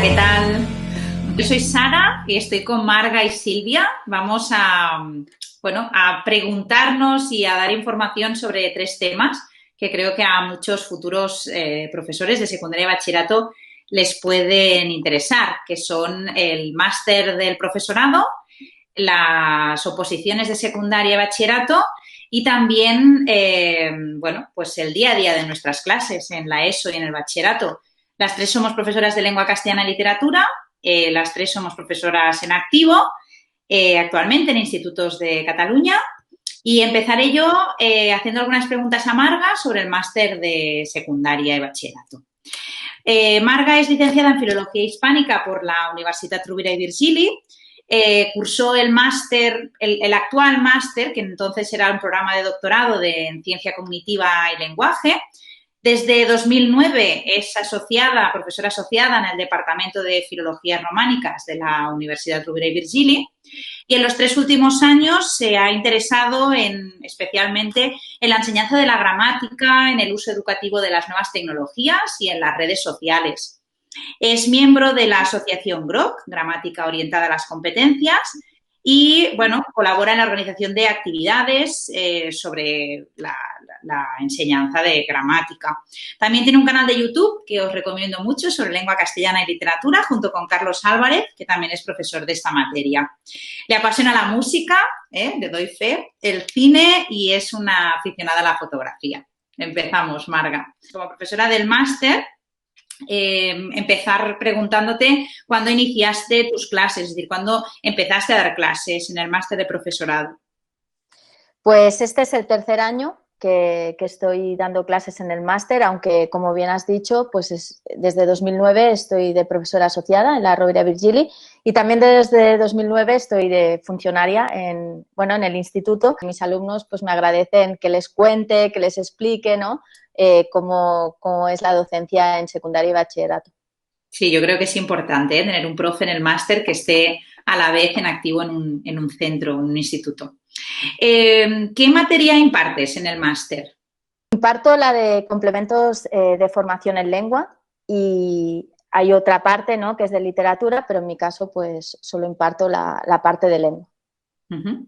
¿qué tal? Yo soy Sara y estoy con Marga y Silvia. Vamos a preguntarnos y a dar información sobre 3 temas que creo que a muchos futuros profesores de secundaria y bachillerato les pueden interesar, que son el máster del profesorado, las oposiciones de secundaria y bachillerato y también, pues el día a día de nuestras clases en la ESO y en el bachillerato. Las 3 somos profesoras de lengua castellana y literatura, las 3 somos profesoras en activo, actualmente en institutos de Cataluña, y empezaré yo haciendo algunas preguntas a Marga sobre el máster de secundaria y bachillerato. Marga es licenciada en Filología Hispánica por la Universitat Rovira i Virgili. Cursó el máster, el actual máster, que entonces era un programa de doctorado en Ciencia Cognitiva y Lenguaje. Desde 2009 es profesora asociada en el Departamento de Filologías Románicas de la Universidad Rovira i Virgili, y en los 3 últimos años se ha interesado especialmente en la enseñanza de la gramática, en el uso educativo de las nuevas tecnologías y en las redes sociales. Es miembro de la asociación GROC, Gramática Orientada a las Competencias, y, colabora en la organización de actividades sobre la enseñanza de gramática. También tiene un canal de YouTube que os recomiendo mucho sobre lengua castellana y literatura, junto con Carlos Álvarez, que también es profesor de esta materia. Le apasiona la música, le doy fe, el cine y es una aficionada a la fotografía. Empezamos, Marga. Como profesora del máster, empezar preguntándote cuándo iniciaste tus clases, es decir, cuándo empezaste a dar clases en el máster de profesorado. Pues este es el 3er año que estoy dando clases en el máster, aunque, como bien has dicho, pues desde 2009 estoy de profesora asociada en la Rovira i Virgili y también desde 2009 estoy de funcionaria en el instituto. Mis alumnos pues me agradecen que les cuente, que les explique, ¿no? Cómo es la docencia en secundaria y bachillerato. Sí, yo creo que es importante tener un profe en el máster que esté a la vez en activo en un centro, en un instituto. ¿Qué materia impartes en el máster? Imparto la de complementos de formación en lengua y hay otra parte, ¿no?, que es de literatura, pero en mi caso pues solo imparto la parte de lengua. Uh-huh.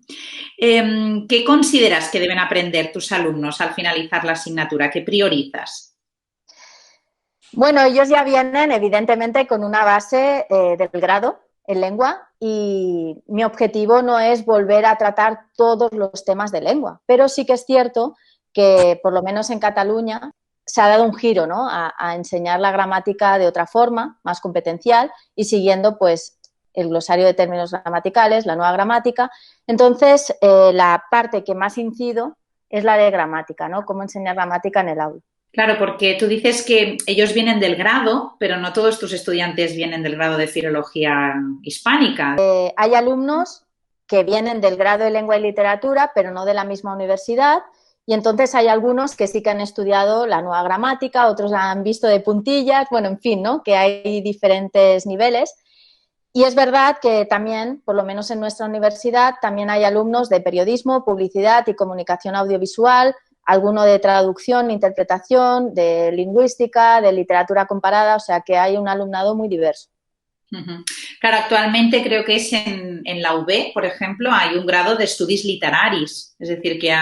¿Qué consideras que deben aprender tus alumnos al finalizar la asignatura? ¿Qué priorizas? Bueno, ellos ya vienen evidentemente con una base del grado en lengua y mi objetivo no es volver a tratar todos los temas de lengua, pero sí que es cierto que por lo menos en Cataluña se ha dado un giro, ¿no?, a enseñar la gramática de otra forma, más competencial y siguiendo pues el glosario de términos gramaticales, la nueva gramática. Entonces, la parte que más incido es la de gramática, ¿no?, cómo enseñar gramática en el aula. Claro, porque tú dices que ellos vienen del grado, pero no todos tus estudiantes vienen del grado de Filología Hispánica. Hay alumnos que vienen del grado de Lengua y Literatura, pero no de la misma universidad, y entonces hay algunos que sí que han estudiado la nueva gramática, otros la han visto de puntillas, bueno, en fin, ¿no?, que hay diferentes niveles. Y es verdad que también, por lo menos en nuestra universidad, también hay alumnos de periodismo, publicidad y comunicación audiovisual, alguno de traducción, interpretación, de lingüística, de literatura comparada, o sea que hay un alumnado muy diverso. Uh-huh. Claro, actualmente creo que es en la UB, por ejemplo, hay un grado de estudis literaris, es decir, que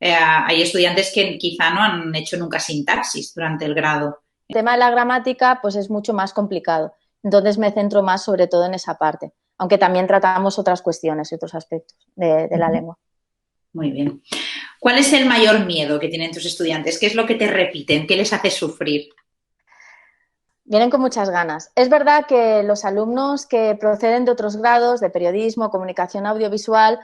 hay estudiantes que quizá no han hecho nunca sintaxis durante el grado. El tema de la gramática pues es mucho más complicado, entonces me centro más sobre todo en esa parte, aunque también tratamos otras cuestiones y otros aspectos de la lengua. Muy bien. ¿Cuál es el mayor miedo que tienen tus estudiantes? ¿Qué es lo que te repiten? ¿Qué les hace sufrir? Vienen con muchas ganas. Es verdad que los alumnos que proceden de otros grados, de periodismo, comunicación audiovisual,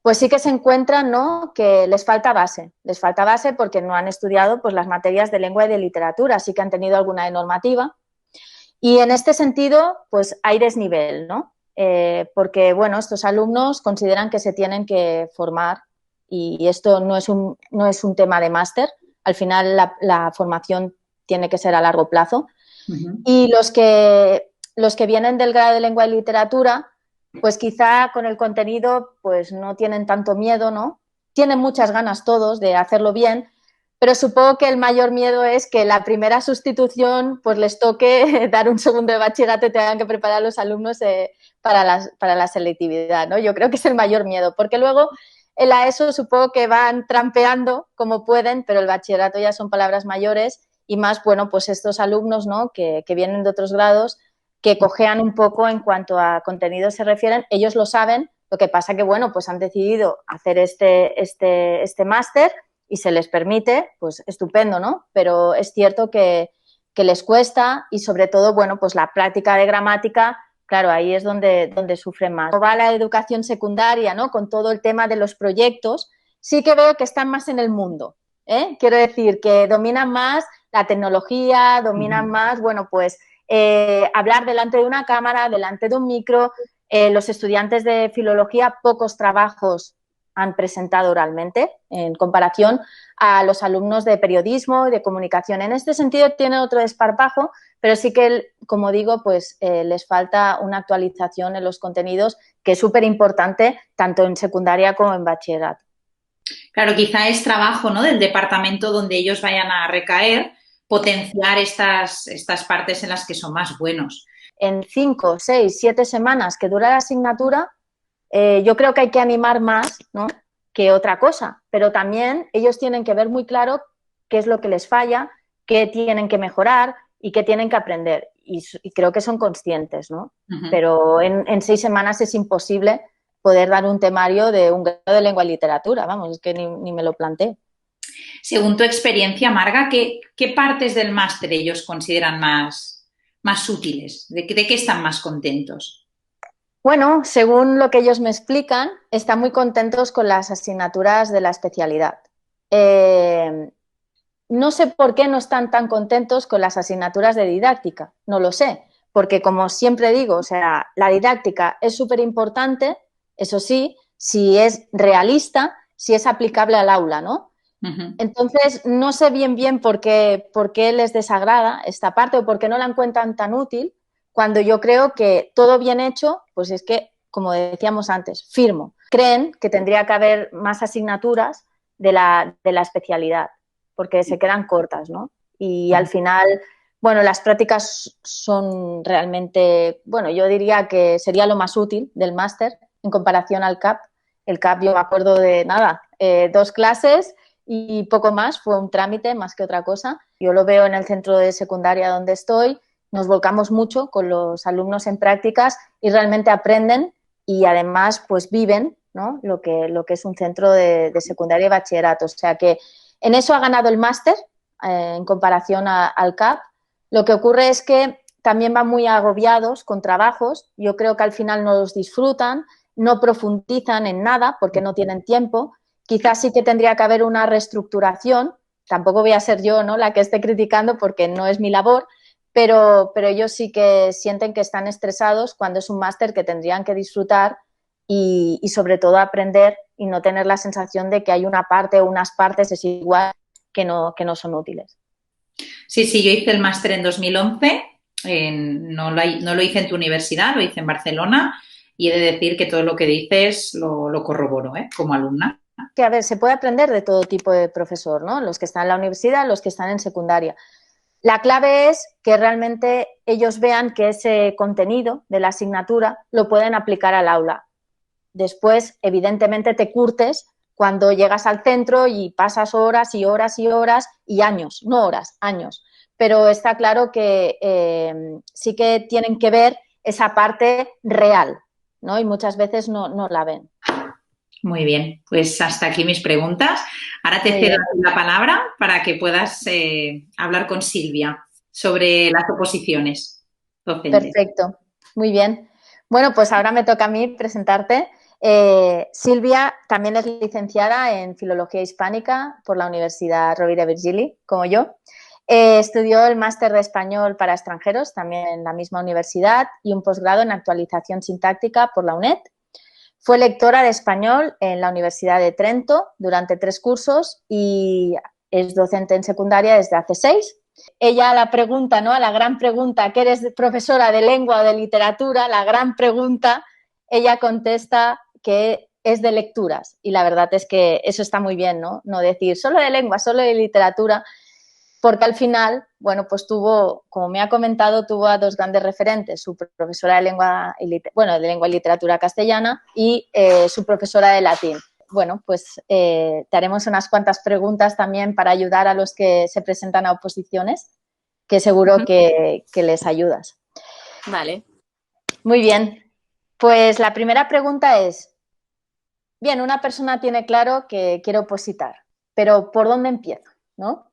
pues sí que se encuentran, ¿no?, que les falta base porque no han estudiado pues las materias de lengua y de literatura, sí que han tenido alguna de normativa. Y en este sentido, pues hay desnivel, ¿no? Porque, bueno, estos alumnos consideran que se tienen que formar y esto no es un tema de máster. Al final la formación tiene que ser a largo plazo. Uh-huh. Y los que vienen del grado de lengua y literatura, pues quizá con el contenido pues no tienen tanto miedo, ¿no? Tienen muchas ganas todos de hacerlo bien, pero supongo que el mayor miedo es que la primera sustitución pues les toque dar un segundo de bachillerato y tengan que preparar a los alumnos para la selectividad, ¿no? Yo creo que es el mayor miedo, porque luego en la ESO supongo que van trampeando como pueden, pero el bachillerato ya son palabras mayores y más, bueno, pues estos alumnos, ¿no? que vienen de otros grados, que cojean un poco en cuanto a contenidos se refieren, ellos lo saben, lo que pasa que, bueno, pues han decidido hacer este máster y se les permite, pues estupendo, ¿no? Pero es cierto que les cuesta y sobre todo, bueno, pues la práctica de gramática, claro, ahí es donde sufren más. Como va la educación secundaria, ¿no? Con todo el tema de los proyectos, sí que veo que están más en el mundo, ¿eh? Quiero decir que dominan más la tecnología, dominan más, bueno, pues hablar delante de una cámara, delante de un micro. Los estudiantes de filología pocos trabajos han presentado oralmente en comparación a los alumnos de periodismo y de comunicación. En este sentido tienen otro desparpajo, pero sí que, como digo, pues les falta una actualización en los contenidos que es súper importante tanto en secundaria como en bachillerato. Claro, quizá es trabajo, ¿no?, del departamento donde ellos vayan a recaer, potenciar estas partes en las que son más buenos. En 5, 6, 7 semanas que dura la asignatura, yo creo que hay que animar más, ¿no?, que otra cosa, pero también ellos tienen que ver muy claro qué es lo que les falla, qué tienen que mejorar y qué tienen que aprender. Y creo que son conscientes, ¿no? Pero en 6 semanas es imposible poder dar un temario de un grado de lengua y literatura, vamos, es que ni me lo planteo. Según tu experiencia, Marga, ¿qué partes del máster ellos consideran más útiles? ¿De qué están más contentos? Bueno, según lo que ellos me explican, están muy contentos con las asignaturas de la especialidad. No sé por qué no están tan contentos con las asignaturas de didáctica, no lo sé, porque como siempre digo, o sea, la didáctica es súper importante, eso sí, si es realista, si es aplicable al aula, ¿no? Entonces, no sé bien por qué les desagrada esta parte o por qué no la encuentran tan útil, cuando yo creo que todo bien hecho, pues es que, como decíamos antes, firmo. Creen que tendría que haber más asignaturas de la especialidad, porque se quedan cortas, ¿no? Y al final, bueno, las prácticas son realmente, bueno, yo diría que sería lo más útil del máster en comparación al CAP. El CAP yo me acuerdo de nada, 2 clases y poco más, fue un trámite más que otra cosa. Yo lo veo en el centro de secundaria donde estoy, nos volcamos mucho con los alumnos en prácticas y realmente aprenden y además pues viven, ¿no?, lo que es un centro de secundaria y bachillerato. O sea que en eso ha ganado el máster en comparación al CAP. Lo que ocurre es que también van muy agobiados con trabajos. Yo creo que al final no los disfrutan, no profundizan en nada porque no tienen tiempo. Quizás sí que tendría que haber una reestructuración. Tampoco voy a ser yo, ¿no?, la que esté criticando porque no es mi labor, pero ellos sí que sienten que están estresados cuando es un máster que tendrían que disfrutar y sobre todo aprender y no tener la sensación de que hay una parte o unas partes es igual que no son útiles. Sí, yo hice el máster en 2011, no lo hice en tu universidad, lo hice en Barcelona y he de decir que todo lo que dices lo corroboro, ¿eh?, como alumna. Que, a ver, se puede aprender de todo tipo de profesor, ¿no? Los que están en la universidad, los que están en secundaria. La clave es que realmente ellos vean que ese contenido de la asignatura lo pueden aplicar al aula. Después, evidentemente, te curtes cuando llegas al centro y pasas horas y horas y horas y años, no horas, años. Pero está claro que sí que tienen que ver esa parte real, ¿no? Y muchas veces no la ven. Muy bien, pues hasta aquí mis preguntas. Ahora te cedo la palabra para que puedas hablar con Silvia sobre las oposiciones docentes. Perfecto, muy bien. Bueno, pues ahora me toca a mí presentarte. Silvia también es licenciada en Filología Hispánica por la Universidad Rovira Virgili, como yo. Estudió el máster de Español para extranjeros, también en la misma universidad, y un posgrado en Actualización Sintáctica por la UNED. Fue lectora de español en la Universidad de Trento durante 3 cursos y es docente en secundaria desde hace 6. Ella la pregunta, ¿no?, a la gran pregunta, ¿que eres profesora de lengua o de literatura? La gran pregunta, ella contesta que es de lecturas y la verdad es que eso está muy bien, ¿no? No decir solo de lengua, solo de literatura, porque al final, bueno, pues tuvo, como me ha comentado, tuvo a dos grandes referentes, su profesora de lengua y literatura castellana y su profesora de latín. Bueno, pues te haremos unas cuantas preguntas también para ayudar a los que se presentan a oposiciones, que seguro que les ayudas. Vale. Muy bien. Pues la primera pregunta es, bien, una persona tiene claro que quiere opositar, pero ¿por dónde empiezo? ¿No?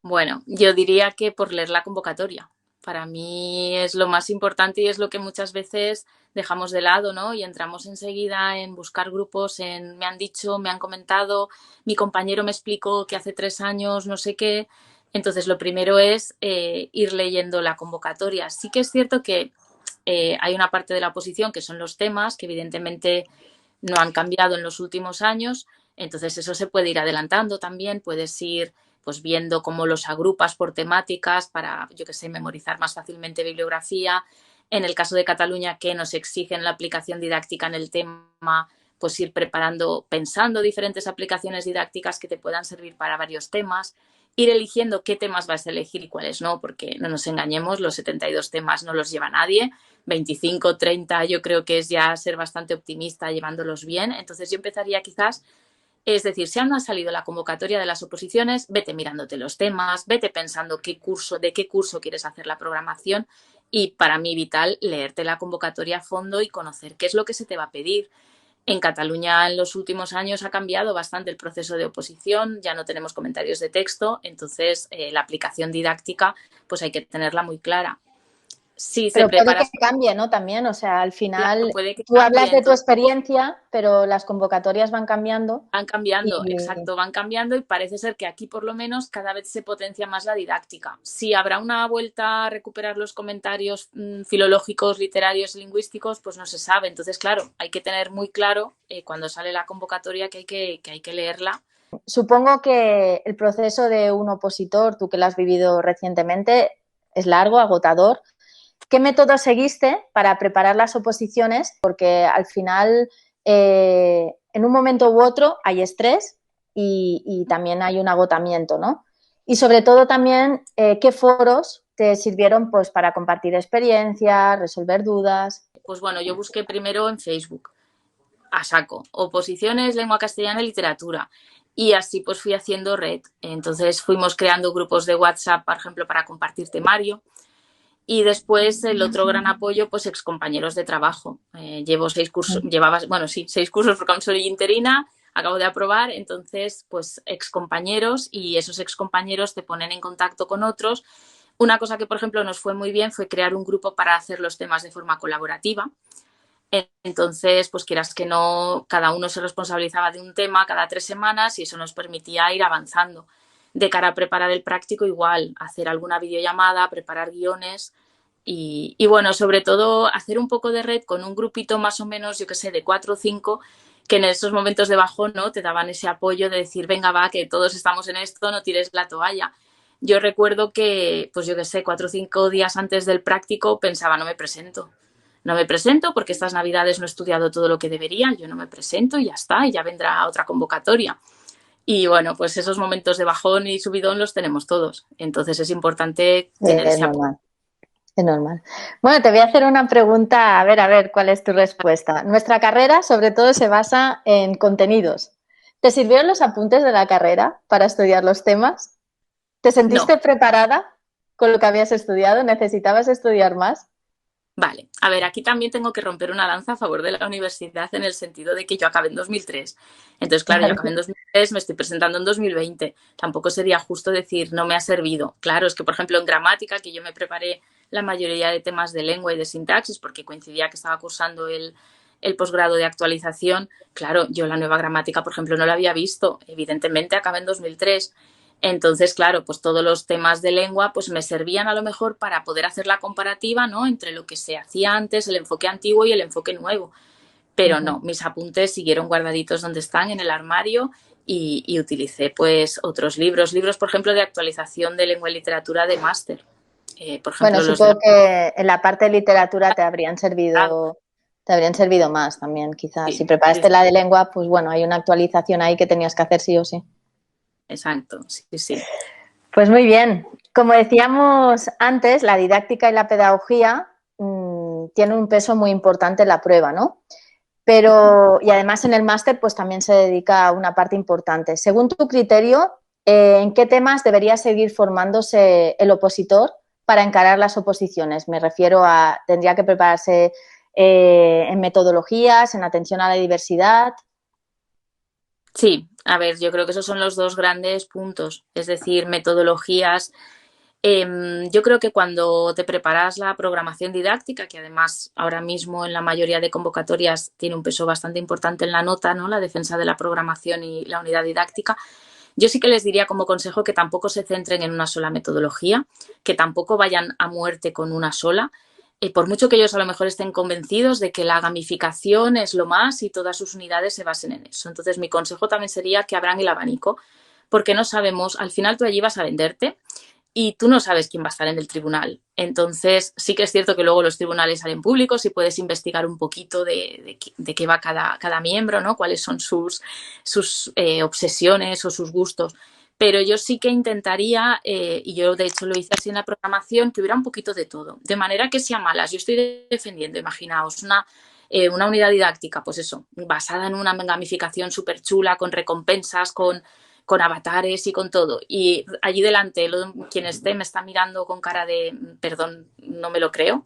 Bueno, yo diría que por leer la convocatoria. Para mí es lo más importante y es lo que muchas veces dejamos de lado, ¿no? Y entramos enseguida en buscar grupos, en me han dicho, me han comentado, mi compañero me explicó que hace 3 años no sé qué. Entonces, lo primero es ir leyendo la convocatoria. Sí que es cierto que hay una parte de la oposición que son los temas, que evidentemente no han cambiado en los últimos años. Entonces, eso se puede ir adelantando también. Puedes ir pues viendo cómo los agrupas por temáticas para, yo qué sé, memorizar más fácilmente bibliografía. En el caso de Cataluña, que nos exigen la aplicación didáctica en el tema, pues ir preparando, pensando diferentes aplicaciones didácticas que te puedan servir para varios temas, ir eligiendo qué temas vas a elegir y cuáles no, porque no nos engañemos, los 72 temas no los lleva nadie, 25, 30 yo creo que es ya ser bastante optimista llevándolos bien. Entonces yo empezaría quizás, es decir, si aún no ha salido la convocatoria de las oposiciones, vete mirándote los temas, vete pensando de qué curso quieres hacer la programación y para mí vital leerte la convocatoria a fondo y conocer qué es lo que se te va a pedir. En Cataluña en los últimos años ha cambiado bastante el proceso de oposición, ya no tenemos comentarios de texto, entonces la aplicación didáctica pues hay que tenerla muy clara. Si Pero se prepara... puede que cambie, ¿no? También, o sea, al final Claro, puede que tú hablas cambie, de tu entonces, experiencia, pero las convocatorias van cambiando. van cambiando, Y... exacto, van cambiando y parece ser que aquí por lo menos cada vez se potencia más la didáctica. Si habrá una vuelta a recuperar los comentarios filológicos, literarios, lingüísticos, pues no se sabe. Entonces, claro, hay que tener muy claro cuando sale la convocatoria que hay que leerla. Supongo que el proceso de un opositor, tú que lo has vivido recientemente, es largo, agotador. ¿Qué método seguiste para preparar las oposiciones? Porque al final, en un momento u otro, hay estrés y también hay un agotamiento, ¿no? Y sobre todo también, ¿qué foros te sirvieron pues, para compartir experiencias, resolver dudas? Pues bueno, yo busqué primero en Facebook, a saco, oposiciones, lengua castellana y literatura. Y así pues fui haciendo red. Entonces fuimos creando grupos de WhatsApp, por ejemplo, para compartir temario. Y después el otro gran apoyo, pues excompañeros de trabajo. Llevo 6 cursos, bueno, sí, 6 cursos porque aún soy interina, acabo de aprobar, entonces, pues excompañeros y esos excompañeros te ponen en contacto con otros. Una cosa que, por ejemplo, nos fue muy bien fue crear un grupo para hacer los temas de forma colaborativa. Entonces, pues quieras que no, cada uno se responsabilizaba de un tema cada 3 semanas y eso nos permitía ir avanzando. De cara a preparar el práctico, igual, hacer alguna videollamada, preparar guiones y bueno, sobre todo hacer un poco de red con un grupito más o menos, yo que sé, de 4 o 5 que en esos momentos de bajón, ¿no? Te daban ese apoyo de decir, venga, va, que todos estamos en esto, no tires la toalla. Yo recuerdo que, pues yo que sé, 4 o 5 días antes del práctico pensaba, no me presento. No me presento porque estas navidades no he estudiado todo lo que debería, yo no me presento y ya está, y ya vendrá otra convocatoria. Y bueno, pues esos momentos de bajón y subidón los tenemos todos. Entonces es importante tener Es ese apoyo. normal. Es normal. Bueno, te voy a hacer una pregunta, a ver cuál es tu respuesta. Nuestra carrera, sobre todo, se basa en contenidos. ¿Te sirvieron los apuntes de la carrera para estudiar los temas? ¿Te sentiste No. preparada con lo que habías estudiado? ¿Necesitabas estudiar más? Vale, a ver, aquí también tengo que romper una lanza a favor de la universidad en el sentido de que yo acabé en 2003. Entonces, claro, yo acabé en 2003, me estoy presentando en 2020. Tampoco sería justo decir no me ha servido. Claro, es que, por ejemplo, en gramática, que yo me preparé la mayoría de temas de lengua y de sintaxis porque coincidía que estaba cursando el posgrado de actualización, claro, yo la nueva gramática, por ejemplo, no la había visto. Evidentemente, acabé en 2003. Entonces, claro, pues todos los temas de lengua pues me servían a lo mejor para poder hacer la comparativa, ¿no? Entre lo que se hacía antes, el enfoque antiguo y el enfoque nuevo. Pero no, mis apuntes siguieron guardaditos donde están, en el armario, y utilicé pues otros libros, por ejemplo, de actualización de lengua y literatura de máster. Por ejemplo, Bueno, los de supongo que en la parte de literatura te habrían servido Te habrían servido más también, quizás. Sí, Si preparaste sí, la de lengua, pues bueno, hay una actualización ahí que tenías que hacer sí o sí. exacto, sí, sí. Pues muy bien. Como decíamos antes, la didáctica y la pedagogía tienen un peso muy importante en la prueba, ¿no? Pero, y además en el máster, pues también se dedica una parte importante. Según tu criterio, ¿en qué temas debería seguir formándose el opositor para encarar las oposiciones? Me refiero a, tendría que prepararse en metodologías, en atención a la diversidad. Sí, a ver, yo creo que esos son los dos grandes puntos, es decir, metodologías. Yo creo que cuando te preparas la programación didáctica, que además ahora mismo en la mayoría de convocatorias tiene un peso bastante importante en la nota, ¿no? La defensa de la programación y la unidad didáctica, yo sí que les diría como consejo que tampoco se centren en una sola metodología, que tampoco vayan a muerte con una sola. Por mucho que ellos a lo mejor estén convencidos de que la gamificación es lo más y todas sus unidades se basen en eso. Entonces, mi consejo también sería que abran el abanico, porque no sabemos, al final tú allí vas a venderte y tú no sabes quién va a estar en el tribunal. Entonces, sí que es cierto que luego los tribunales salen públicos y puedes investigar un poquito de qué va cada miembro, ¿no? Cuáles son sus obsesiones o sus gustos. Pero yo sí que intentaría, y yo de hecho lo hice así en la programación, que hubiera un poquito de todo. De manera que sea malas. Yo estoy defendiendo, imaginaos, una unidad didáctica, pues eso, basada en una gamificación súper chula, con recompensas, con avatares y con todo. Y allí delante, quien esté me está mirando con cara de, perdón, no me lo creo.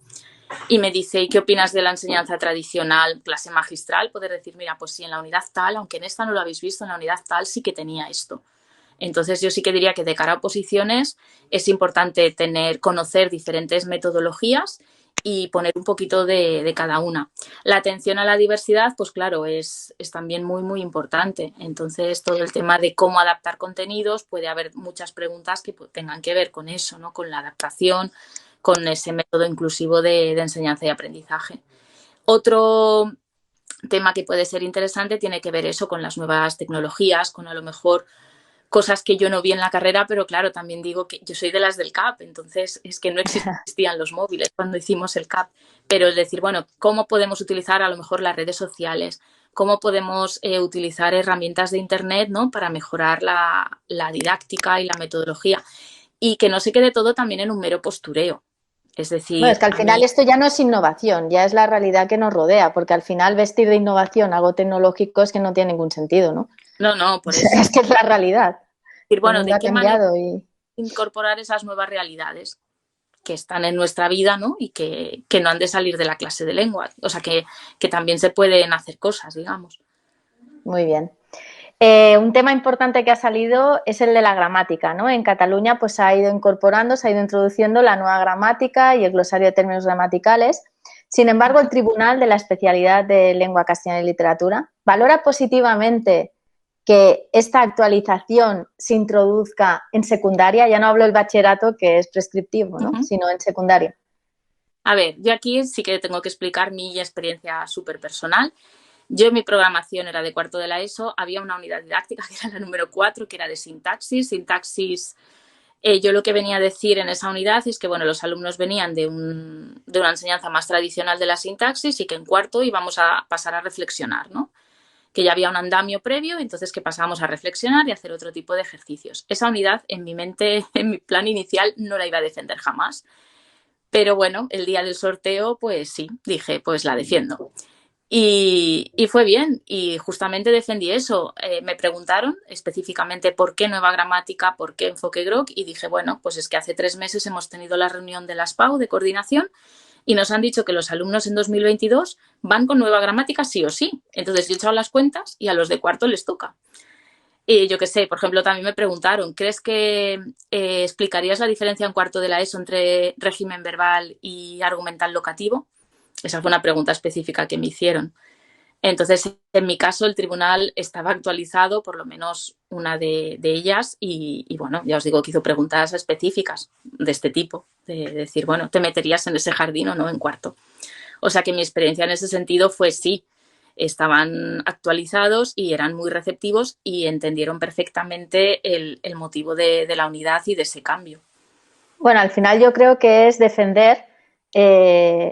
Y me dice, ¿y qué opinas de la enseñanza tradicional, clase magistral? Poder decir, mira, pues sí, en la unidad tal, aunque en esta no lo habéis visto, en la unidad tal sí que tenía esto. Entonces yo sí que diría que de cara a oposiciones es importante conocer diferentes metodologías y poner un poquito de cada una. La atención a la diversidad, pues claro, es también muy, muy importante. Entonces, todo el tema de cómo adaptar contenidos, puede haber muchas preguntas que tengan que ver con eso, ¿no? Con la adaptación, con ese método inclusivo de enseñanza y aprendizaje. Otro tema que puede ser interesante tiene que ver eso con las nuevas tecnologías, con a lo mejor cosas que yo no vi en la carrera, pero claro, también digo que yo soy de las del CAP, entonces es que no existían los móviles cuando hicimos el CAP, pero es decir, bueno, ¿cómo podemos utilizar a lo mejor las redes sociales? ¿Cómo podemos utilizar herramientas de Internet, ¿no? Para mejorar la didáctica y la metodología? Y que no se quede todo también en un mero postureo. Es Bueno, es decir, que al a final mí, esto ya no es innovación, ya es la realidad que nos rodea, porque al final vestir de innovación algo tecnológico es que no tiene ningún sentido, ¿no? no, por Es eso. que es la realidad. Decir, El bueno, mundo ¿de ha qué manera cambiado y incorporar esas nuevas realidades que están en nuestra vida, ¿no? Y que no han de salir de la clase de lengua. O sea, que también se pueden hacer cosas, digamos. muy bien. Un tema importante que ha salido es el de la gramática, ¿no? En Cataluña pues se ha ido incorporando, se ha ido introduciendo la nueva gramática y el glosario de términos gramaticales. Sin embargo, el Tribunal de la Especialidad de Lengua Castellana y Literatura valora positivamente que esta actualización se introduzca en secundaria, ya no hablo del bachillerato que es prescriptivo, ¿no? Sino en secundaria. A ver, yo aquí sí que tengo que explicar mi experiencia súper personal. Yo en mi programación era de cuarto de la ESO, había una unidad didáctica que era la número 4, que era de sintaxis. Sintaxis, yo lo que venía a decir en esa unidad es que, bueno, los alumnos venían de una enseñanza más tradicional de la sintaxis y que en cuarto íbamos a pasar a reflexionar, ¿no? Que ya había un andamio previo, entonces que pasábamos a reflexionar y hacer otro tipo de ejercicios. Esa unidad en mi mente, en mi plan inicial, no la iba a defender jamás. Pero bueno, el día del sorteo, pues sí, dije, pues la defiendo. Y fue bien, y justamente defendí eso. Me preguntaron específicamente por qué nueva gramática, por qué enfoque GROK, y dije, bueno, pues es que hace 3 meses hemos tenido la reunión de la SPAU de coordinación y nos han dicho que los alumnos en 2022 van con nueva gramática sí o sí. Entonces yo he echado las cuentas y a los de cuarto les toca. Y yo qué sé, por ejemplo, también me preguntaron, ¿crees que explicarías la diferencia en cuarto de la ESO entre régimen verbal y argumental locativo? Esa fue una pregunta específica que me hicieron. Entonces, en mi caso, el tribunal estaba actualizado, por lo menos una de ellas, y bueno, ya os digo que hizo preguntas específicas de este tipo, de decir, bueno, ¿te meterías en ese jardín o no en cuarto? O sea que mi experiencia en ese sentido fue sí, estaban actualizados y eran muy receptivos y entendieron perfectamente el motivo de la unidad y de ese cambio. Bueno, al final yo creo que es defender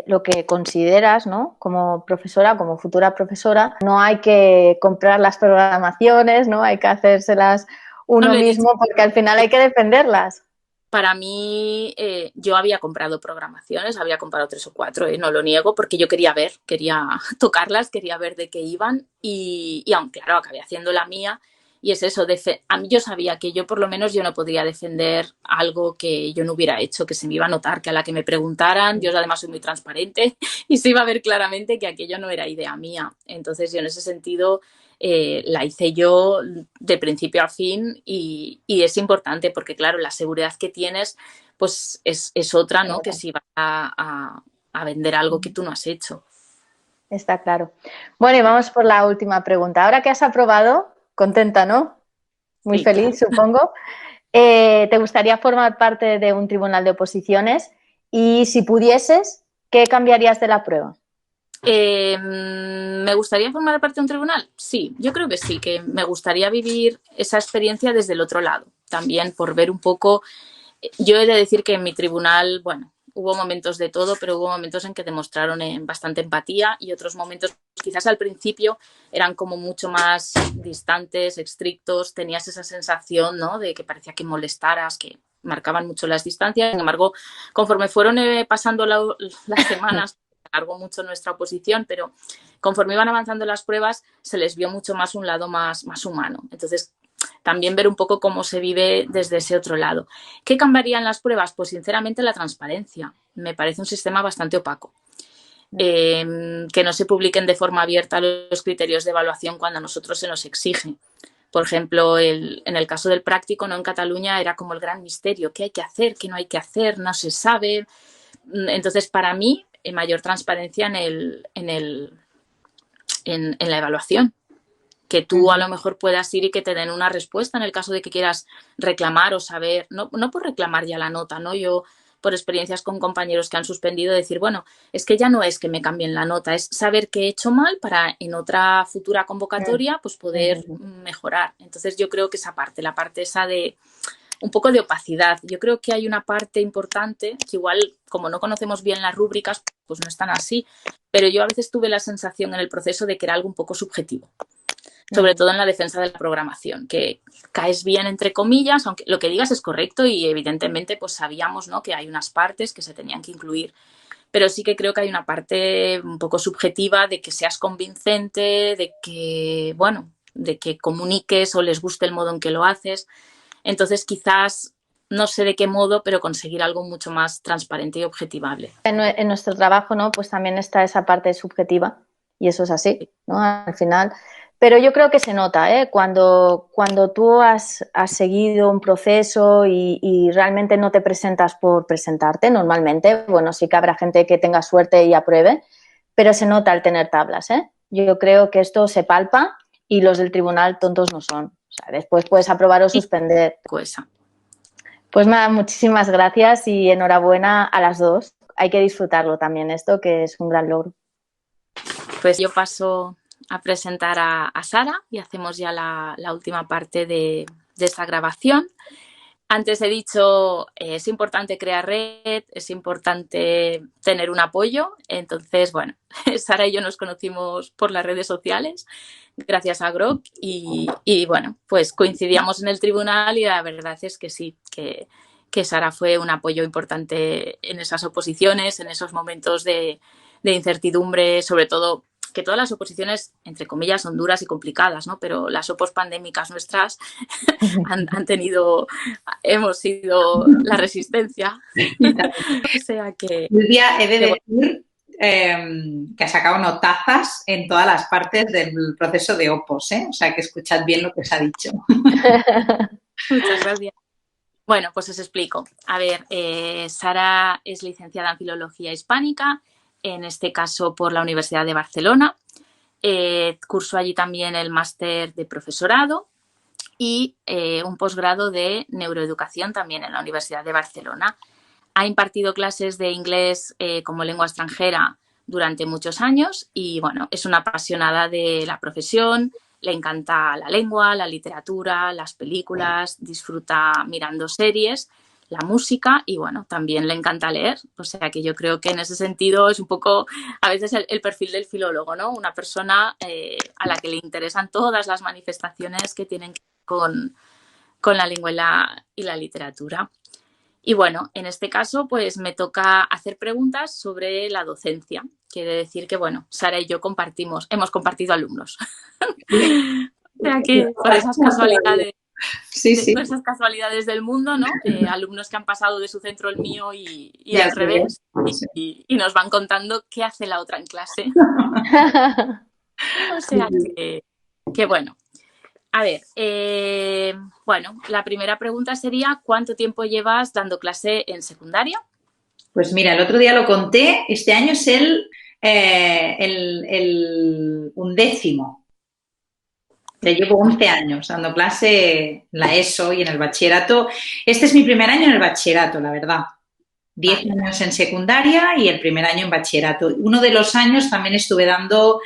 lo que consideras, ¿no? Como profesora, como futura profesora, no hay que comprar las programaciones, ¿no? Hay que hacérselas No uno lo he dicho. mismo porque al final hay que defenderlas. Para mí, yo había comprado programaciones, había comprado 3 o 4, no lo niego, porque yo quería ver, quería tocarlas, quería ver de qué iban y aún, claro, acabé haciendo la mía. Y es eso, a mí yo sabía que yo por lo menos yo no podría defender algo que yo no hubiera hecho, que se me iba a notar, que a la que me preguntaran, yo además soy muy transparente y se iba a ver claramente que aquello no era idea mía. Entonces yo en ese sentido la hice yo de principio a fin y es importante porque, claro, la seguridad que tienes pues es otra, ¿no? Que si vas a vender algo que tú no has hecho. Está claro. Bueno, y vamos por la última pregunta. Ahora que has aprobado, contenta, ¿no? Muy Sí, feliz, claro. supongo. ¿Te gustaría formar parte de un tribunal de oposiciones? Y si pudieses, ¿qué cambiarías de la prueba? ¿Me gustaría formar parte de un tribunal? Sí, yo creo que sí, que me gustaría vivir esa experiencia desde el otro lado, también por ver un poco. Yo he de decir que en mi tribunal, bueno, hubo momentos de todo, pero hubo momentos en que demostraron bastante empatía y otros momentos, quizás al principio, eran como mucho más distantes, estrictos, tenías esa sensación, ¿no? De que parecía que molestaras, que marcaban mucho las distancias. Sin embargo, conforme fueron pasando las semanas, alargó mucho nuestra oposición, pero conforme iban avanzando las pruebas, se les vio mucho más un lado más humano. Entonces, también ver un poco cómo se vive desde ese otro lado. ¿Qué cambiaría en las pruebas? Pues sinceramente la transparencia. Me parece un sistema bastante opaco. Que no se publiquen de forma abierta los criterios de evaluación cuando a nosotros se nos exige. Por ejemplo, en el caso del práctico, ¿no? En Cataluña era como el gran misterio. ¿Qué hay que hacer? ¿Qué no hay que hacer? No se sabe. Entonces, para mí, mayor transparencia en la evaluación. Que tú a lo mejor puedas ir y que te den una respuesta en el caso de que quieras reclamar o saber, no por reclamar ya la nota, ¿no? Yo, por experiencias con compañeros que han suspendido, decir, bueno, es que ya no es que me cambien la nota, es saber qué he hecho mal para en otra futura convocatoria pues poder mejorar. Entonces yo creo que esa parte, la parte esa de un poco de opacidad. Yo creo que hay una parte importante que igual, como no conocemos bien las rúbricas, pues no están así, pero yo a veces tuve la sensación en el proceso de que era algo un poco subjetivo, sobre todo en la defensa de la programación, que caes bien entre comillas, aunque lo que digas es correcto y evidentemente pues sabíamos, ¿no? Que hay unas partes que se tenían que incluir, pero sí que creo que hay una parte un poco subjetiva de que seas convincente, de que, bueno, de que comuniques o les guste el modo en que lo haces. Entonces quizás, no sé de qué modo, pero conseguir algo mucho más transparente y objetivable. En nuestro trabajo, ¿no? Pues también está esa parte subjetiva y eso es así, ¿no? Al final. Pero yo creo que se nota, ¿eh? Cuando tú has seguido un proceso y realmente no te presentas por presentarte, normalmente, bueno, sí que habrá gente que tenga suerte y apruebe, pero se nota al tener tablas, ¿eh? Yo creo que esto se palpa y los del tribunal tontos no son. O sea, después puedes aprobar o suspender. Cosa. Pues nada, muchísimas gracias y enhorabuena a las dos. Hay que disfrutarlo también esto, que es un gran logro. Pues yo paso a presentar a Sara y hacemos ya la última parte de esta grabación. Antes he dicho, es importante crear red, es importante tener un apoyo. Entonces, bueno, Sara y yo nos conocimos por las redes sociales, gracias a Grok, y bueno, pues coincidíamos en el tribunal y la verdad es que sí, que Sara fue un apoyo importante en esas oposiciones, en esos momentos de incertidumbre, sobre todo que todas las oposiciones, entre comillas, son duras y complicadas, ¿no? Pero las opos pandémicas nuestras han tenido, hemos sido la resistencia. O sea que... Silvia, he de decir que ha sacado notazas en todas las partes del proceso de OPOS, ¿eh? O sea que escuchad bien lo que os ha dicho. Muchas gracias. Bueno, pues os explico. A ver, Sara es licenciada en Filología Hispánica, en este caso por la Universidad de Barcelona. Cursó allí también el máster de profesorado y un posgrado de neuroeducación también en la Universidad de Barcelona. Ha impartido clases de inglés como lengua extranjera durante muchos años y, bueno, es una apasionada de la profesión, le encanta la lengua, la literatura, las películas, disfruta mirando series, la música y bueno, también le encanta leer. O sea que yo creo que en ese sentido es un poco a veces el perfil del filólogo, ¿no? Una persona a la que le interesan todas las manifestaciones que tienen que ver con la lengua y la literatura. Y bueno, en este caso pues me toca hacer preguntas sobre la docencia. Quiere decir que, bueno, Sara y yo hemos compartido alumnos. O sea que por esas casualidades, Sí, sí. por esas casualidades del mundo, ¿no? Alumnos que han pasado de su centro al mío y Ya al se ve. revés. Y nos van contando qué hace la otra en clase. O sea que bueno. A ver, bueno, la primera pregunta sería, ¿cuánto tiempo llevas dando clase en secundaria? Pues mira, el otro día lo conté, este año es el 11º. Ya llevo 11 años dando clase en la ESO y en el bachillerato. Este es mi primer año en el bachillerato, la verdad. 10 años en secundaria y el primer año en bachillerato. Uno de los años también estuve dando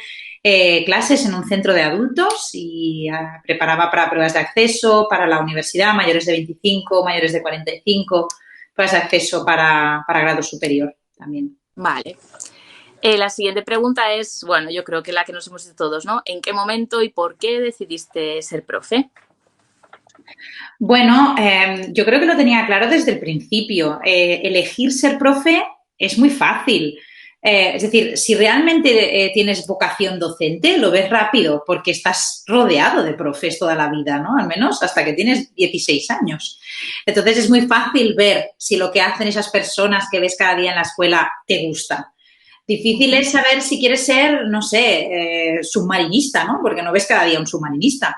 clases en un centro de adultos y preparaba para pruebas de acceso, para la universidad, mayores de 25, mayores de 45, pruebas de acceso para grado superior también. Vale. La siguiente pregunta es, bueno, yo creo que la que nos hemos hecho todos, ¿no? ¿En qué momento y por qué decidiste ser profe? Bueno, yo creo que lo tenía claro desde el principio. Elegir ser profe es muy fácil. Es decir, si realmente tienes vocación docente, lo ves rápido porque estás rodeado de profes toda la vida, ¿no? Al menos hasta que tienes 16 años. Entonces es muy fácil ver si lo que hacen esas personas que ves cada día en la escuela te gusta. Difícil es saber si quieres ser, no sé, submarinista, ¿no? Porque no ves cada día un submarinista.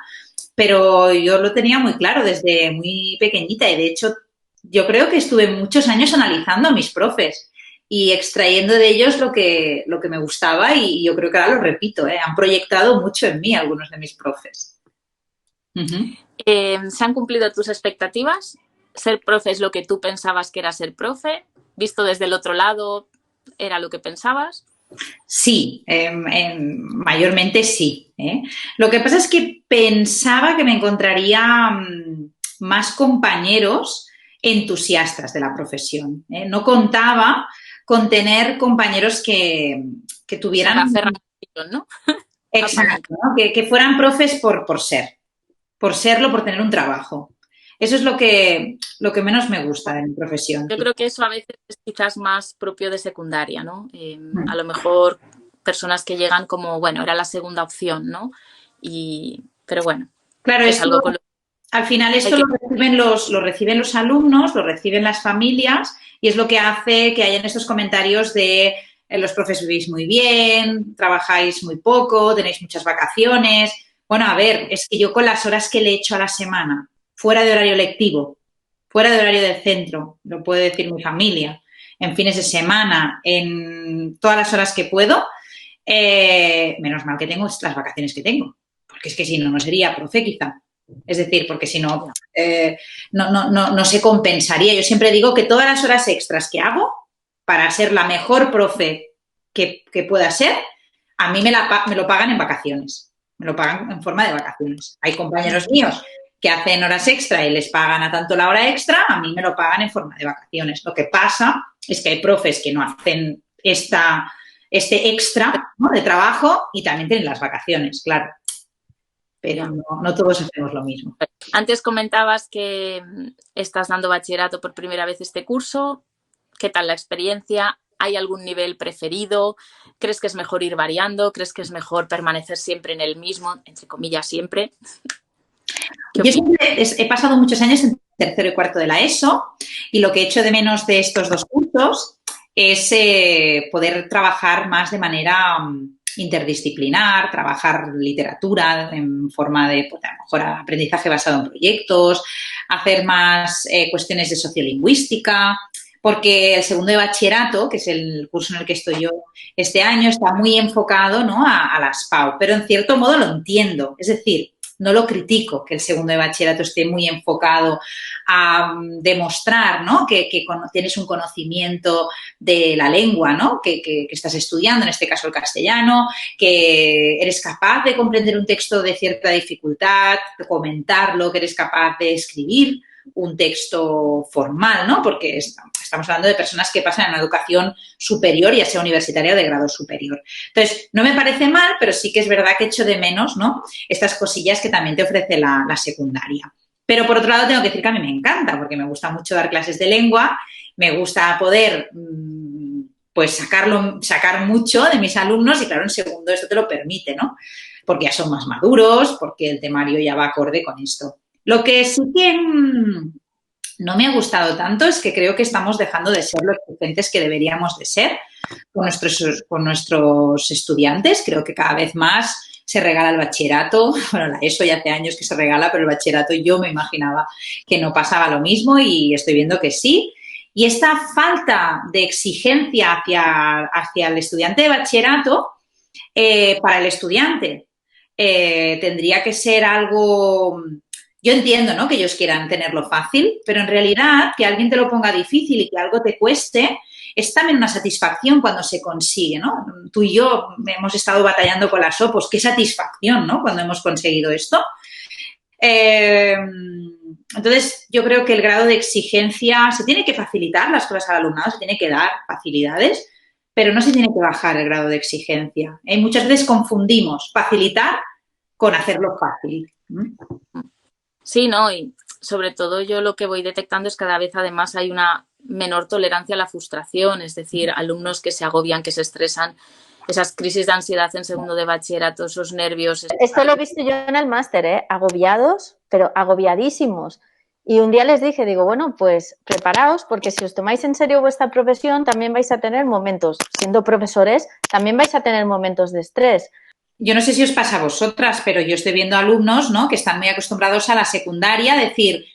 Pero yo lo tenía muy claro desde muy pequeñita y de hecho yo creo que estuve muchos años analizando a mis profes y extrayendo de ellos lo que me gustaba y yo creo que ahora lo repito, han proyectado mucho en mí algunos de mis profes. Uh-huh. ¿Se han cumplido tus expectativas? ¿Ser profe es lo que tú pensabas que era ser profe? ¿Visto desde el otro lado era lo que pensabas? Sí, mayormente sí. Lo que pasa es que pensaba que me encontraría más compañeros entusiastas de la profesión. No contaba con tener compañeros que tuvieran... O sea, ¿no? Exacto, ¿no? Que fueran profes por serlo, por tener un trabajo. Eso es lo que menos me gusta de mi profesión. Yo creo que eso a veces es quizás más propio de secundaria, ¿no? A lo mejor personas que llegan como, bueno, era la segunda opción, ¿no? Pero bueno, claro, es algo con lo al final esto lo reciben los alumnos, lo reciben las familias y es lo que hace que hayan estos comentarios de los profes vivís muy bien, trabajáis muy poco, tenéis muchas vacaciones. Bueno, a ver, es que yo con las horas que le echo a la semana, fuera de horario lectivo, fuera de horario del centro, lo puede decir mi familia, en fines de semana, en todas las horas que puedo, menos mal que tengo las vacaciones que tengo, porque es que si no, no sería profe quizá. Es decir, porque si no, no se compensaría. Yo siempre digo que todas las horas extras que hago para ser la mejor profe que pueda ser, a mí me lo pagan en vacaciones. Me lo pagan en forma de vacaciones. Hay compañeros míos que hacen horas extra y les pagan a tanto la hora extra, a mí me lo pagan en forma de vacaciones. Lo que pasa es que hay profes que no hacen este extra, ¿no?, de trabajo y también tienen las vacaciones, claro. Pero no todos hacemos lo mismo. Antes comentabas que estás dando bachillerato por primera vez este curso. ¿Qué tal la experiencia? ¿Hay algún nivel preferido? ¿Crees que es mejor ir variando? ¿Crees que es mejor permanecer siempre en el mismo, entre comillas, siempre? Yo siempre he pasado muchos años en tercero y cuarto de la ESO y lo que echo de menos de estos dos cursos es poder trabajar más de manera interdisciplinar, trabajar literatura en forma de, pues, a lo mejor aprendizaje basado en proyectos, hacer más cuestiones de sociolingüística, porque el segundo de bachillerato, que es el curso en el que estoy yo este año, está muy enfocado, ¿no?, a las PAU, pero en cierto modo lo entiendo, es decir, no lo critico que el segundo de bachillerato esté muy enfocado a demostrar, ¿no?, que tienes un conocimiento de la lengua, ¿no?, que estás estudiando, en este caso el castellano, que eres capaz de comprender un texto de cierta dificultad, de comentarlo, que eres capaz de escribir un texto formal, ¿no? Porque estamos hablando de personas que pasan a una educación superior, ya sea universitaria o de grado superior. Entonces, no me parece mal, pero sí que es verdad que echo de menos, ¿no? Estas cosillas que también te ofrece la secundaria. Pero, por otro lado, tengo que decir que a mí me encanta, porque me gusta mucho dar clases de lengua, me gusta poder pues sacar mucho de mis alumnos y, claro, en segundo esto te lo permite, ¿no? Porque ya son más maduros, porque el temario ya va acorde con esto. Lo que sí que no me ha gustado tanto es que creo que estamos dejando de ser los exigentes que deberíamos de ser con nuestros estudiantes. Creo que cada vez más se regala el bachillerato. Bueno, la ESO ya hace años que se regala, pero el bachillerato yo me imaginaba que no pasaba lo mismo y estoy viendo que sí. Y esta falta de exigencia hacia el estudiante de bachillerato, para el estudiante, tendría que ser algo... Yo entiendo, ¿no?, que ellos quieran tenerlo fácil, pero en realidad que alguien te lo ponga difícil y que algo te cueste es también una satisfacción cuando se consigue, ¿no? Tú y yo hemos estado batallando con las OPOs. Qué satisfacción, ¿no?, cuando hemos conseguido esto. Entonces, yo creo que el grado de exigencia se tiene que facilitar las cosas al alumnado, se tiene que dar facilidades, pero no se tiene que bajar el grado de exigencia. Muchas veces confundimos facilitar con hacerlo fácil. Sí, ¿no? Y sobre todo yo lo que voy detectando es que cada vez además hay una menor tolerancia a la frustración, es decir, alumnos que se agobian, que se estresan, esas crisis de ansiedad en segundo de bachillerato, esos nervios. Esto lo he visto yo en el máster, ¿eh? Agobiados, pero agobiadísimos. Y un día les dije, digo, bueno, pues preparaos, porque si os tomáis en serio vuestra profesión, también vais a tener momentos, siendo profesores, también vais a tener momentos de estrés. Yo no sé si os pasa a vosotras, pero yo estoy viendo alumnos, ¿no?, que están muy acostumbrados a la secundaria, decir,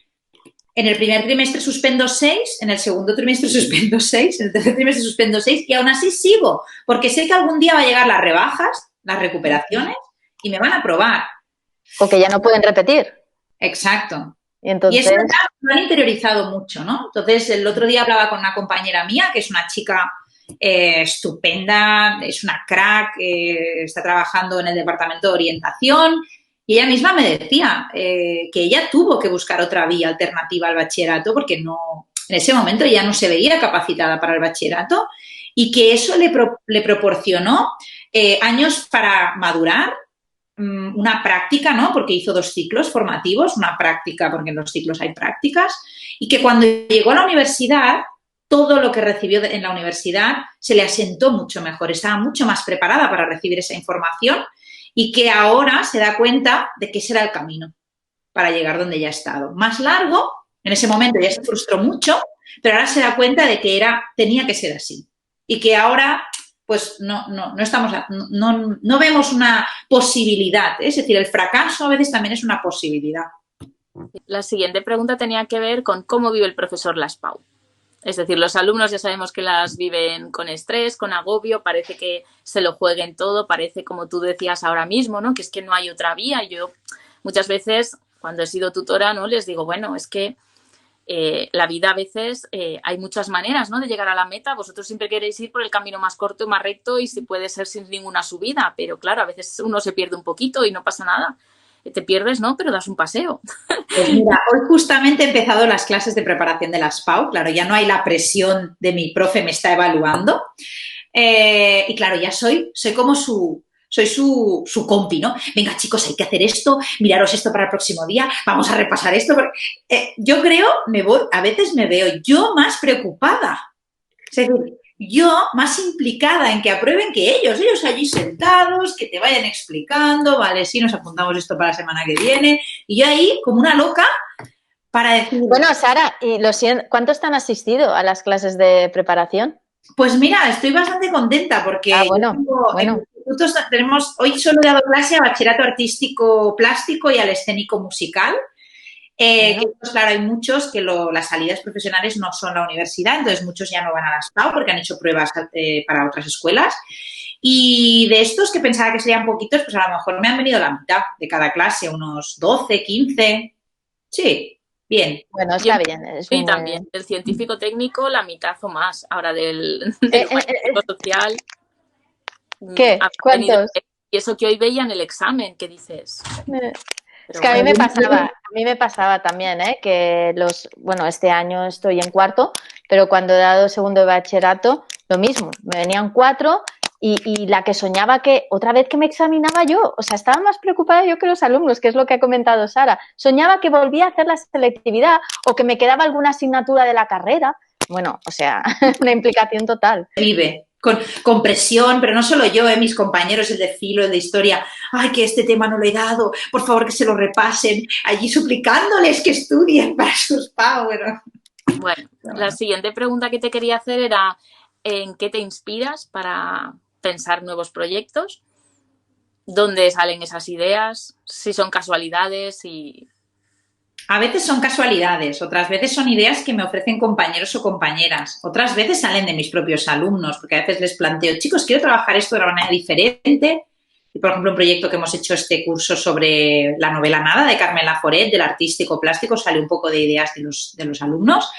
en el primer trimestre suspendo 6, en el segundo trimestre suspendo 6, en el tercer trimestre suspendo 6 y aún así sigo, porque sé que algún día va a llegar las rebajas, las recuperaciones y me van a aprobar. O que ya no pueden repetir. Exacto. Y entonces... eso lo han interiorizado mucho, ¿no? Entonces, el otro día hablaba con una compañera mía, que es una chica estupenda, es una crack, está trabajando en el departamento de orientación y ella misma me decía que ella tuvo que buscar otra vía alternativa al bachillerato porque no, en ese momento ya no se veía capacitada para el bachillerato y que eso le proporcionó años para madurar, una práctica, ¿no?, porque hizo 2 ciclos formativos, una práctica porque en los ciclos hay prácticas, y que cuando llegó a la universidad todo lo que recibió en la universidad se le asentó mucho mejor, estaba mucho más preparada para recibir esa información y que ahora se da cuenta de que ese era el camino para llegar donde ya ha estado. Más largo, en ese momento ya se frustró mucho, pero ahora se da cuenta de que tenía que ser así y que ahora pues no vemos una posibilidad, ¿eh? Es decir, el fracaso a veces también es una posibilidad. La siguiente pregunta tenía que ver con cómo vive el profesor las PAU. Es decir, los alumnos ya sabemos que las viven con estrés, con agobio, parece que se lo jueguen todo, parece, como tú decías ahora mismo, ¿no?, que es que no hay otra vía. Yo muchas veces, cuando he sido tutora, ¿no?, les digo, bueno, es que la vida a veces hay muchas maneras, ¿no?, de llegar a la meta. Vosotros siempre queréis ir por el camino más corto y más recto y si puede ser sin ninguna subida, pero claro, a veces uno se pierde un poquito y no pasa nada. Te pierdes, ¿no?, pero das un paseo. Pues mira, hoy justamente he empezado las clases de preparación de las PAU. Claro, ya no hay la presión de mi profe me está evaluando. Y claro, ya soy como su compi, ¿no? Venga, chicos, hay que hacer esto, miraros esto para el próximo día, vamos a repasar esto. Yo creo, a veces me veo yo más preocupada. Es decir, yo más implicada en que aprueben que ellos allí sentados, que te vayan explicando, vale, sí, nos apuntamos esto para la semana que viene, y yo ahí como una loca para decir... Bueno, Sara, y ¿cuántos te han asistido a las clases de preparación? Pues mira, estoy bastante contenta porque bueno. en institutos hoy solo he dado clase a bachillerato artístico plástico y al escénico musical. Pues claro, hay muchos que las salidas profesionales no son la universidad, entonces muchos ya no van a las PAU porque han hecho pruebas para otras escuelas. Y de estos que pensaba que serían poquitos, pues a lo mejor me han venido la mitad de cada clase, unos 12, 15. Sí, bien. Bueno, está bien. Sí, también. Del científico técnico, la mitad o más. Ahora del humanístico social. ¿Qué? ¿Cuántos? Y eso que hoy veían el examen, ¿qué dices? Es que a mí me pasaba también, ¿eh? Que bueno, este año estoy en cuarto, pero cuando he dado segundo de bachillerato, lo mismo, me venían 4 y la que soñaba que otra vez que me examinaba yo, o sea, estaba más preocupada yo que los alumnos, que es lo que ha comentado Sara. Soñaba que volvía a hacer la selectividad o que me quedaba alguna asignatura de la carrera. Bueno, o sea, una implicación total. Vive. Con presión, pero no solo yo, mis compañeros, el de filo, el de historia, ay, que este tema no lo he dado, por favor que se lo repasen, allí suplicándoles que estudien para sus power. Bueno, la siguiente pregunta que te quería hacer era, ¿en qué te inspiras para pensar nuevos proyectos? ¿Dónde salen esas ideas? Si son casualidades y... A veces son casualidades, otras veces son ideas que me ofrecen compañeros o compañeras, otras veces salen de mis propios alumnos, porque a veces les planteo, chicos, quiero trabajar esto de una manera diferente. Y, por ejemplo, un proyecto que hemos hecho este curso sobre la novela Nada de Carmen Laforet, del artístico plástico, sale un poco de ideas de los alumnos.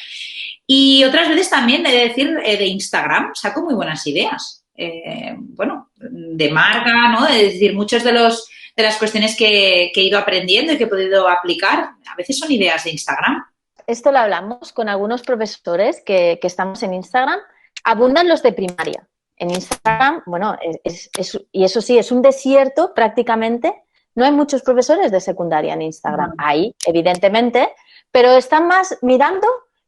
Y otras veces también, he de decir, de Instagram, saco muy buenas ideas. Bueno, de Marga, ¿no? Es decir, muchos de las cuestiones que he ido aprendiendo y que he podido aplicar, a veces son ideas de Instagram. Esto lo hablamos con algunos profesores que estamos en Instagram. Abundan los de primaria. En Instagram, bueno, y eso sí, es un desierto prácticamente. No hay muchos profesores de secundaria en Instagram. Hay, evidentemente, pero están más mirando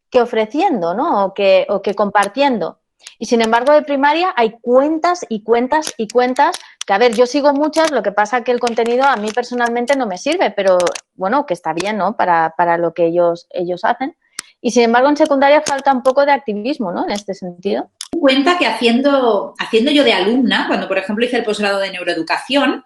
que ofreciendo, ¿no? O que compartiendo. Y sin embargo, de primaria hay cuentas y cuentas y cuentas que, a ver, yo sigo muchas, lo que pasa que el contenido a mí personalmente no me sirve, pero bueno, que está bien, ¿no? Para lo que ellos hacen. Y sin embargo, en secundaria falta un poco de activismo, ¿no? En este sentido. Cuenta que haciendo yo de alumna, cuando por ejemplo hice el posgrado de neuroeducación,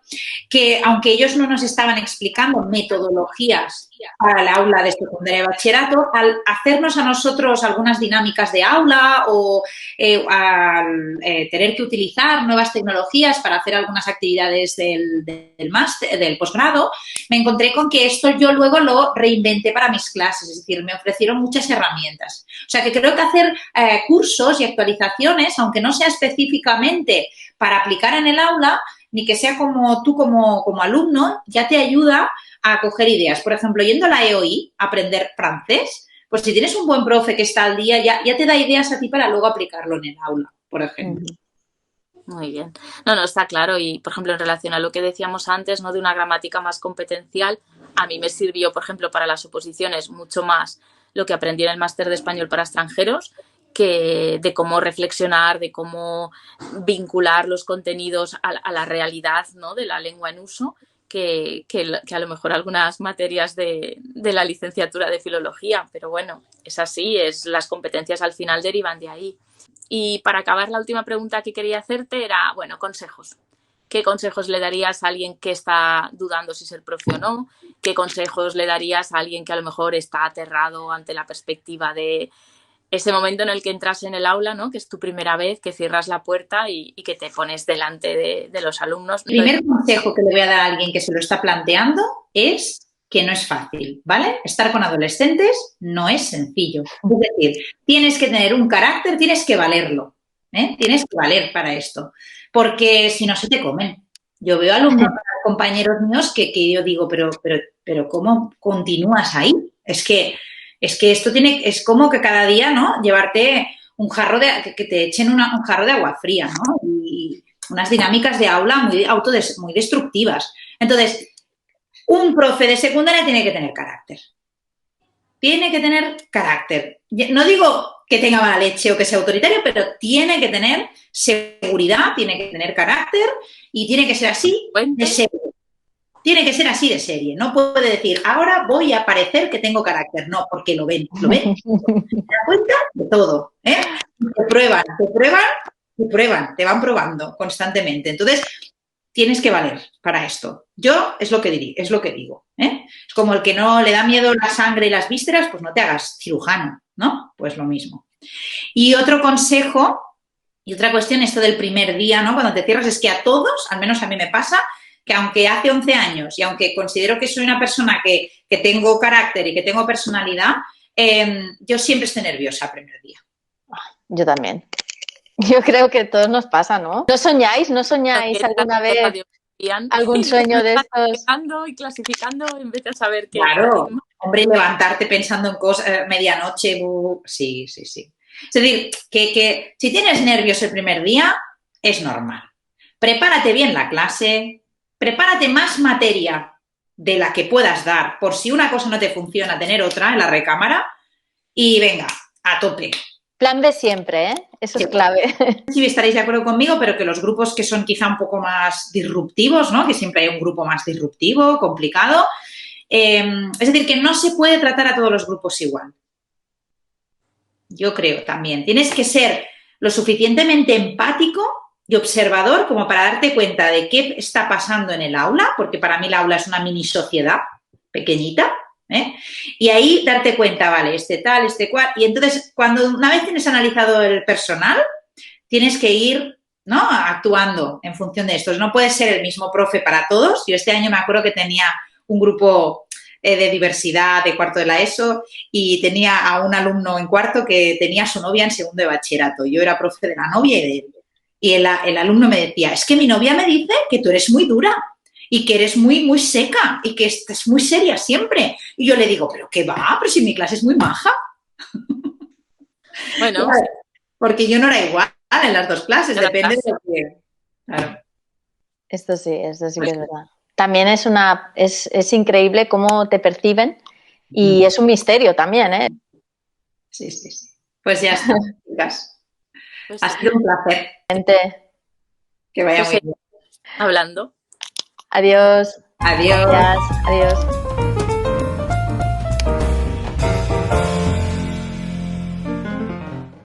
que aunque ellos no nos estaban explicando metodologías para el aula de secundaria y bachillerato, al hacernos a nosotros algunas dinámicas de aula o al tener que utilizar nuevas tecnologías para hacer algunas actividades del máster, del posgrado, me encontré con que esto yo luego lo reinventé para mis clases, es decir, me ofrecieron muchas herramientas. O sea, que creo que hacer cursos y actualizaciones, aunque no sea específicamente para aplicar en el aula, ni que sea como tú como alumno, ya te ayuda a coger ideas. Por ejemplo, yendo a la EOI, a aprender francés, pues si tienes un buen profe que está al día, ya te da ideas a ti para luego aplicarlo en el aula, por ejemplo. Muy bien. No, está claro. Y, por ejemplo, en relación a lo que decíamos antes, ¿no? De una gramática más competencial, a mí me sirvió, por ejemplo, para las oposiciones mucho más lo que aprendí en el máster de español para extranjeros, que de cómo reflexionar, de cómo vincular los contenidos a la realidad, ¿no? De la lengua en uso, que a lo mejor algunas materias de la licenciatura de filología, pero bueno, es así, las competencias al final derivan de ahí. Y para acabar, la última pregunta que quería hacerte era, bueno, consejos. ¿Qué consejos le darías a alguien que está dudando si ser profe o no? ¿Qué consejos le darías a alguien que a lo mejor está aterrado ante la perspectiva de ese momento en el que entras en el aula, ¿no? Que es tu primera vez, que cierras la puerta y que te pones delante de los alumnos? El primer consejo que le voy a dar a alguien que se lo está planteando es que no es fácil, ¿vale? Estar con adolescentes no es sencillo. Es decir, tienes que tener un carácter, tienes que valerlo, ¿eh? Tienes que valer para esto, porque si no se te comen. Yo veo alumnos, compañeros míos que yo digo, pero ¿cómo continúas ahí? Es que esto es como que cada día, ¿no? Llevarte un jarro que te echen un jarro de agua fría, ¿no? Y unas dinámicas de aula muy destructivas. Entonces, un profe de secundaria tiene que tener carácter. Tiene que tener carácter. No digo que tenga mala leche o que sea autoritario, pero tiene que tener seguridad, tiene que tener carácter y tiene que ser así de serie. Tiene que ser así de serie. No puede decir, ahora voy a parecer que tengo carácter. No, porque lo ven. Te das cuenta de todo, ¿eh? Te prueban, te van probando constantemente. Entonces, tienes que valer para esto. Yo es lo que digo, ¿eh? Es como el que no le da miedo la sangre y las vísceras, pues no te hagas cirujano, ¿no? Pues lo mismo. Y otro consejo y otra cuestión, esto del primer día, ¿no? Cuando te cierras, es que a todos, al menos a mí me pasa, que aunque hace 11 años y aunque considero que soy una persona que tengo carácter y que tengo personalidad, yo siempre estoy nerviosa el primer día. Yo también. Yo creo que a todos nos pasa, ¿no? ¿No soñáis alguna vez algún sueño de estos. Y clasificando en vez de saber qué. Claro, hombre, levantarte pensando en cosas, medianoche, sí, sí, sí. Es decir, que si tienes nervios el primer día, es normal. Prepárate bien la clase, prepárate más materia de la que puedas dar, por si una cosa no te funciona, tener otra en la recámara y venga, a tope. Plan de siempre, ¿eh? Eso es clave. Si estaréis de acuerdo conmigo, pero que los grupos que son quizá un poco más disruptivos, ¿no? Que siempre hay un grupo más disruptivo, complicado. Es decir, que no se puede tratar a todos los grupos igual. Yo creo también. Tienes que ser lo suficientemente empático y observador como para darte cuenta de qué está pasando en el aula, porque para mí el aula es una mini sociedad pequeñita, ¿eh? Y ahí darte cuenta, vale, este tal, este cual. Y entonces, cuando una vez tienes analizado el personal, tienes que ir, ¿no?, actuando en función de esto. No puede ser el mismo profe para todos. Yo este año me acuerdo que tenía un grupo de diversidad de cuarto de la ESO y tenía a un alumno en cuarto que tenía a su novia en segundo de bachillerato. Yo era profe de la novia y de él. Y el alumno me decía, es que mi novia me dice que tú eres muy dura y que eres muy, muy seca y que estás muy seria siempre. Y yo le digo, ¿pero qué va? Pero si mi clase es muy maja. Bueno. Claro, porque yo no era igual en las dos clases, depende de lo que... Claro. Esto sí que es verdad. También es increíble cómo te perciben y es un misterio también, ¿eh? Sí, sí, sí. Pues ya está, chicas. Ha sido un placer. Que vaya muy bien. Hablando. Adiós. Adiós. Gracias. Adiós.